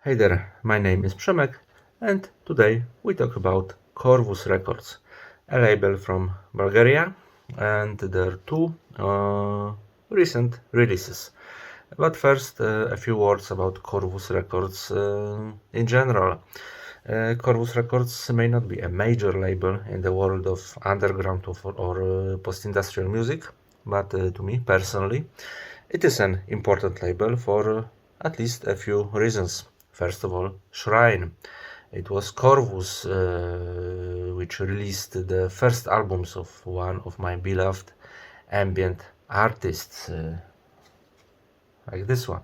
Hey there, my name is Przemek and today we talk about Corvus Records, a label from Bulgaria, and their two recent releases. But first, a few words about Corvus Records in general. Corvus Records may not be a major label in the world of underground or post-industrial music, but to me personally, it is an important label for at least a few reasons. First of all, Shrine. It was Corvus which released the first albums of one of my beloved ambient artists, like this one,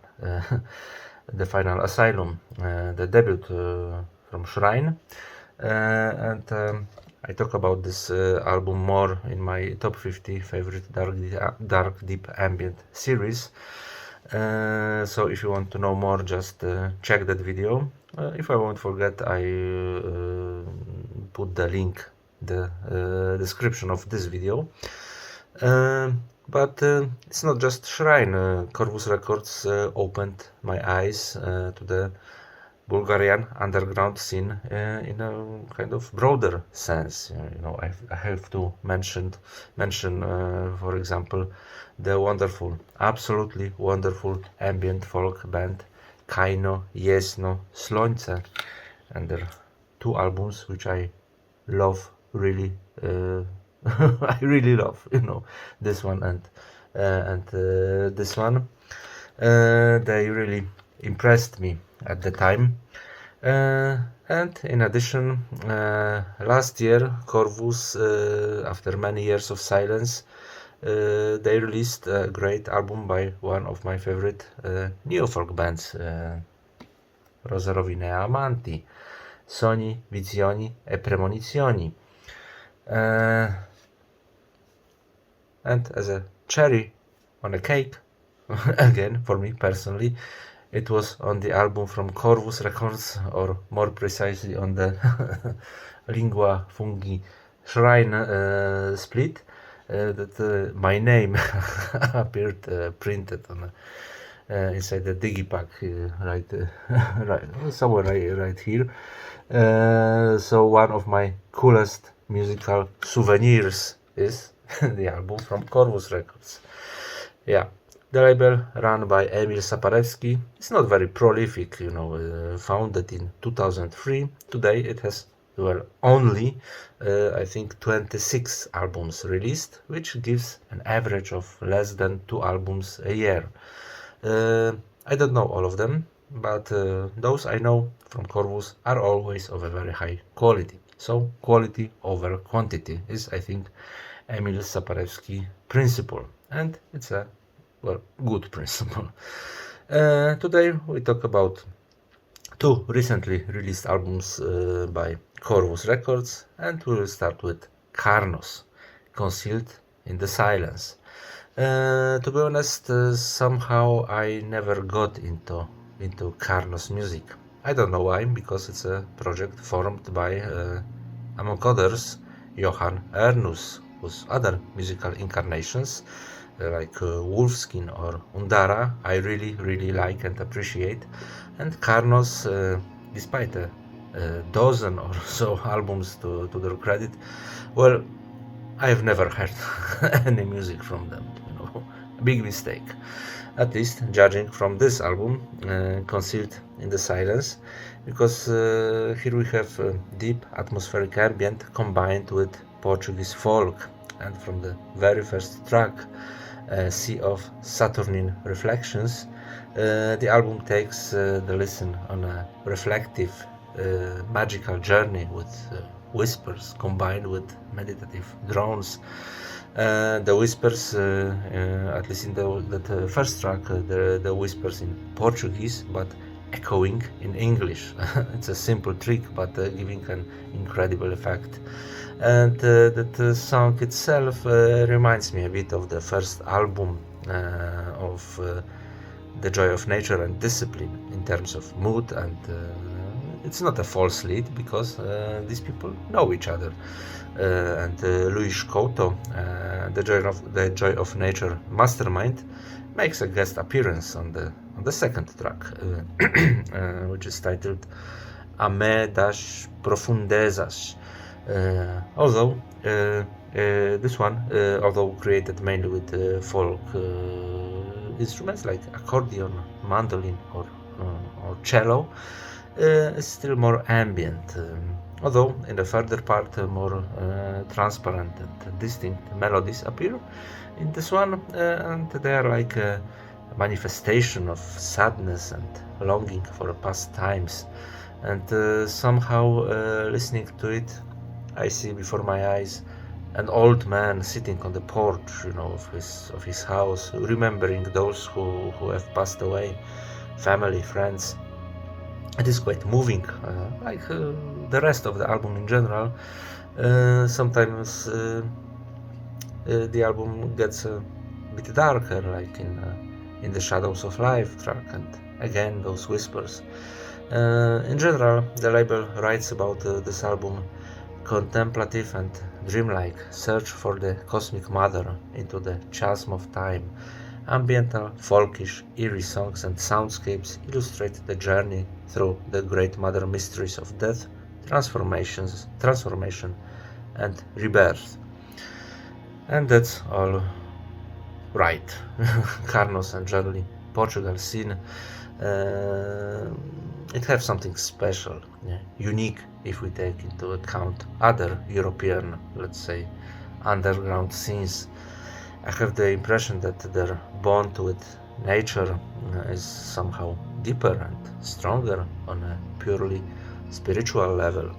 The Final Asylum, the debut from Shrine. And I talk about this album more in my top 50 favorite dark deep ambient series. So if you want to know more, just check that video. If I won't forget, I put the link in the description of this video. But it's not just Shrine. Corvus Records opened my eyes to the Bulgarian underground scene in a kind of broader sense. I have to mention, for example, the wonderful, absolutely wonderful ambient folk band Karnnos Waveshard, and their two albums which I love really. I really love, this one and this one. They really impressed me at the time. And in addition, last year Corvus, after many years of silence, they released a great album by one of my favorite neo-folk bands, Roserovi Neamanti, Sogni, Visioni e Premonizioni. And as a cherry on a cake, again, for me personally, it was on the album from Corvus Records, or more precisely on the Lingua Fungi Shrine split, that my name appeared printed on inside the digipack, right somewhere right here. So one of my coolest musical souvenirs is the album from Corvus Records. Yeah. The label, run by Emil Saparewski, is not very prolific, founded in 2003. Today it has, only, I think, 26 albums released, which gives an average of less than 2 albums a year. I don't know all of them, but those I know from Corvus are always of a very high quality. So quality over quantity is, I think, Emil Saparewski principle, and it's a good principle. Today we talk about two recently released albums by Corvus Records, and we will start with Karnnos, Concealed in the Silence. To be honest, somehow I never got into Karnnos music. I don't know why, because it's a project formed by, among others, Johan Ernus, whose other musical incarnations like Wolfskin or Undara I really like and appreciate, and Karnnos, despite a dozen or so albums to their credit, I have never heard any music from them. Big mistake, at least judging from this album, Concealed in the Silence, because here we have deep atmospheric ambient combined with Portuguese folk, and from the very first track, Sea of Saturnine Reflections, the album takes the listen on a reflective, magical journey with whispers combined with meditative drones. The whispers, at least in the first track, the whispers in Portuguese, but echoing in English. It's a simple trick, but giving an incredible effect. And that song itself reminds me a bit of the first album of The Joy of Nature and Discipline in terms of mood and it's not a false lead, because these people know each other. And Luis Couto, the Joy of Nature mastermind, makes a guest appearance on the second track, which is titled Ame das Profundezas. Although this one, although created mainly with folk instruments like accordion, mandolin, or cello, is still more ambient. Although in the further part, more transparent and distinct melodies appear in this one, and they are like a manifestation of sadness and longing for past times. And somehow, listening to it, I see before my eyes an old man sitting on the porch, of his house, remembering those who have passed away, family, friends. It is quite moving, like the rest of the album in general. Sometimes the album gets a bit darker, like in the Shadows of Life track, and again those whispers. In general, the label writes about this album: contemplative and dreamlike search for the cosmic mother into the chasm of time. Ambiental, folkish, eerie songs and soundscapes illustrate the journey through the great mother mysteries of death, transformation, and rebirth. And that's all right. Karnnos and generally Portugal scene, it has something special, unique, if we take into account other European, let's say, underground scenes. I have the impression that their bond with nature is somehow deeper and stronger on a purely spiritual level,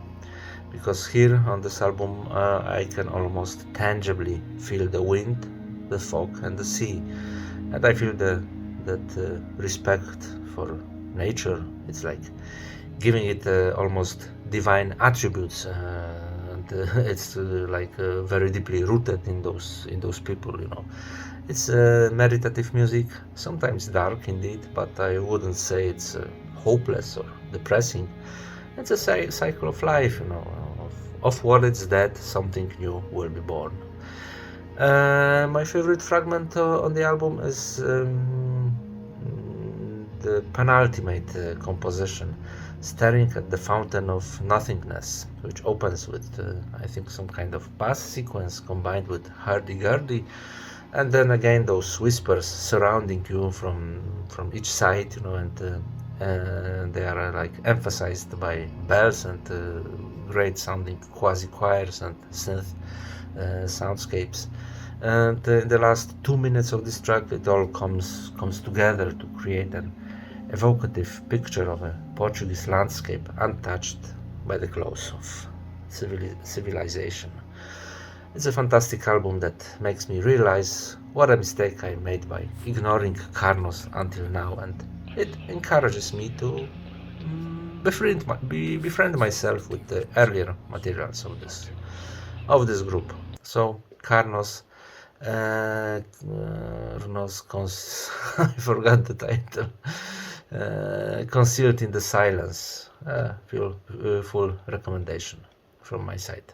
because here on this album I can almost tangibly feel the wind, the fog, and the sea, and I feel that respect for nature. It's like giving it almost divine attributes, and it's like very deeply rooted in those people. It's meditative music, sometimes dark indeed, but I wouldn't say it's hopeless or depressing. It's a cycle of life, of what is dead, something new will be born. My favorite fragment on the album is the penultimate composition, Staring at the Fountain of Nothingness, which opens with, I think, some kind of bass sequence combined with hurdy-gurdy, and then again those whispers surrounding you from each side, and they are like emphasized by bells and great sounding quasi-choirs and synth soundscapes. And in the last 2 minutes of this track, it all comes together to create an evocative picture of a Portuguese landscape untouched by the close of civilization. It's a fantastic album that makes me realize what a mistake I made by ignoring Karnnos until now, and it encourages me to befriend myself with the earlier materials of this group. So Karnnos, I forgot the title. Concealed in the Silence. Full recommendation from my side.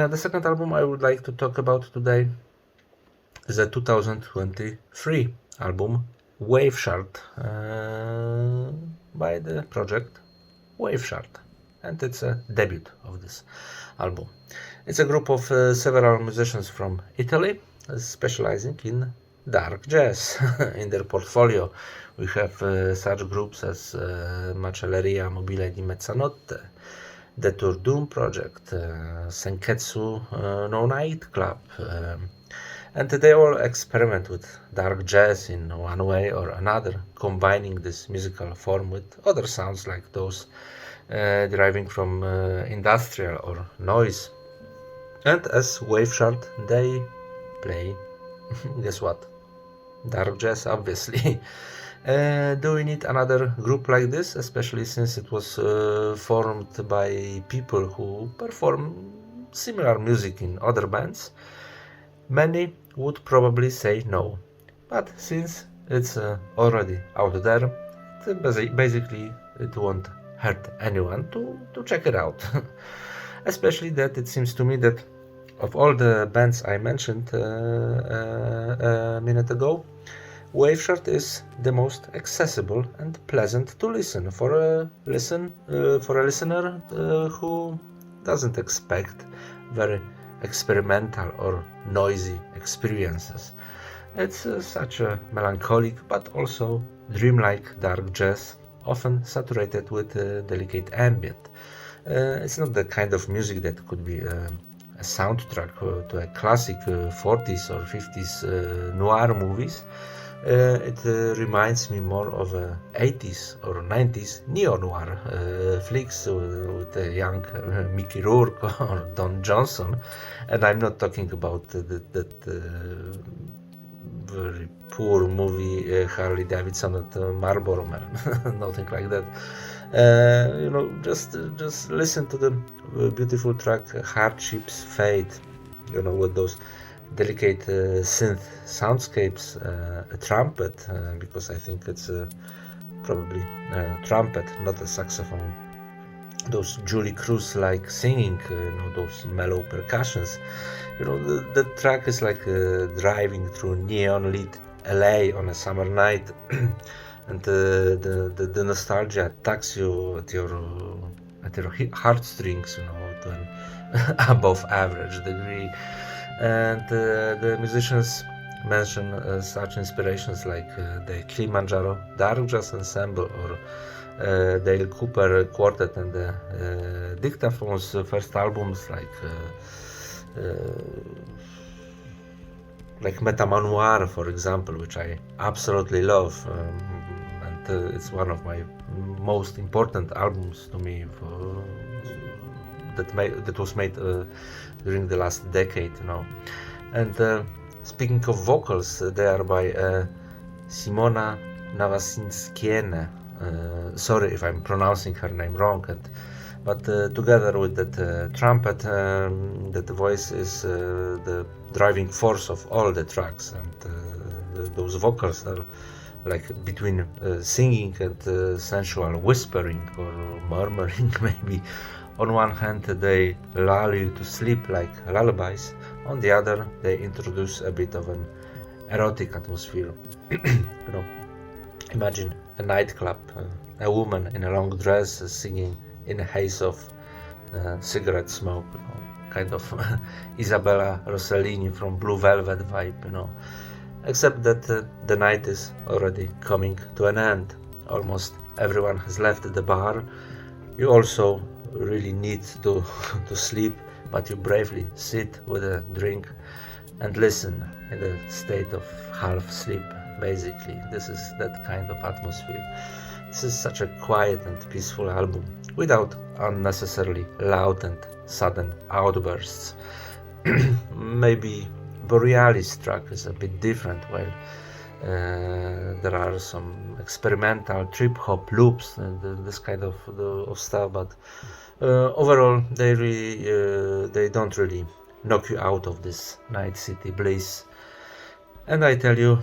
The second album I would like to talk about today is a 2023 album, Waveshard, by the project Waveshard, and it's a debut of this album. It's a group of several musicians from Italy, specializing in dark jazz. In their portfolio we have such groups as Macelleria Mobile di Mezzanotte, the Doom project, Senketsu no Nightclub, and they all experiment with dark jazz in one way or another, combining this musical form with other sounds like those deriving from industrial or noise. And as Waveshard, they play, guess what? Dark jazz, obviously. Do we need another group like this, especially since it was formed by people who perform similar music in other bands? Many would probably say no, but since it's already out there, basically it won't hurt anyone to check it out. Especially that it seems to me that of all the bands I mentioned a minute ago, Waveshard is the most accessible and pleasant to listen for a listener who doesn't expect very experimental or noisy experiences. It's such a melancholic but also dreamlike dark jazz, often saturated with delicate ambient. It's not the kind of music that could be a soundtrack to a classic 40s or 50s noir movies. It reminds me more of 80s or 90s neo-noir flicks with a young Mickey Rourke or Don Johnson, and I'm not talking about that very poor movie Harley Davidson at Marlboro Man, nothing like that. Just listen to the beautiful track Hardships Fade, with those delicate synth soundscapes, a trumpet, because I think it's probably a trumpet, not a saxophone. Those Julie Cruz-like singing, those mellow percussions. The track is like driving through neon-lit LA on a summer night, and the nostalgia attacks you at your heartstrings, to an above average degree. And the musicians mention such inspirations like the Kilimanjaro Dark Jazz Ensemble or Dale Cooper Quartet and the Dictaphone's first albums like Metamanoir, for example, which I absolutely love, and it's one of my most important albums to me that was made during the last decade, And speaking of vocals, they are by Simona Navasinskiene. Sorry if I'm pronouncing her name wrong, but together with that trumpet, that voice is the driving force of all the tracks, and those vocals are like between singing and sensual whispering or murmuring maybe. On one hand, they lull you to sleep like lullabies. On the other, they introduce a bit of an erotic atmosphere. Imagine a nightclub, a woman in a long dress singing in a haze of cigarette smoke, kind of Isabella Rossellini from Blue Velvet vibe, Except that the night is already coming to an end. Almost everyone has left the bar. You also really need to sleep, but you bravely sit with a drink and listen in a state of half sleep, basically. This is that kind of atmosphere. This is such a quiet and peaceful album, without unnecessarily loud and sudden outbursts. Maybe Borealis track is a bit different, while there are some experimental trip-hop loops and this kind of stuff, but overall they don't really knock you out of this night city bliss. And I tell you,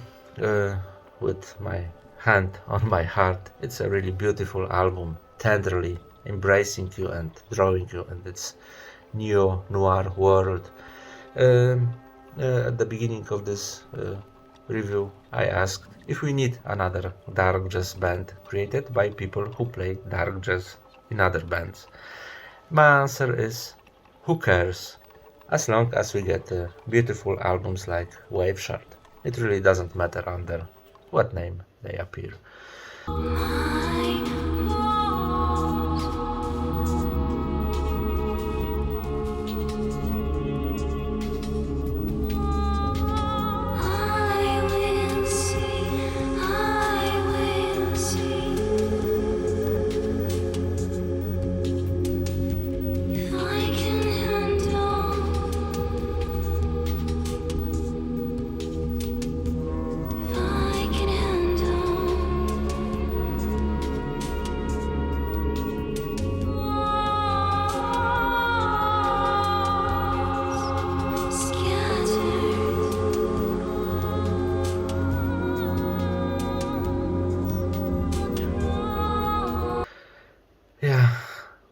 with my hand on my heart, it's a really beautiful album, tenderly embracing you and drawing you in its neo-noir world. At the beginning of this review, I asked if we need another dark jazz band created by people who play dark jazz in other bands. My answer is, who cares? As long as we get beautiful albums like Waveshard. It really doesn't matter under what name they appear.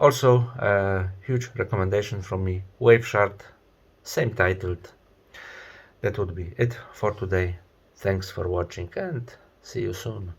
Also, a huge recommendation from me, Waveshard, same titled. That would be it for today. Thanks for watching and see you soon.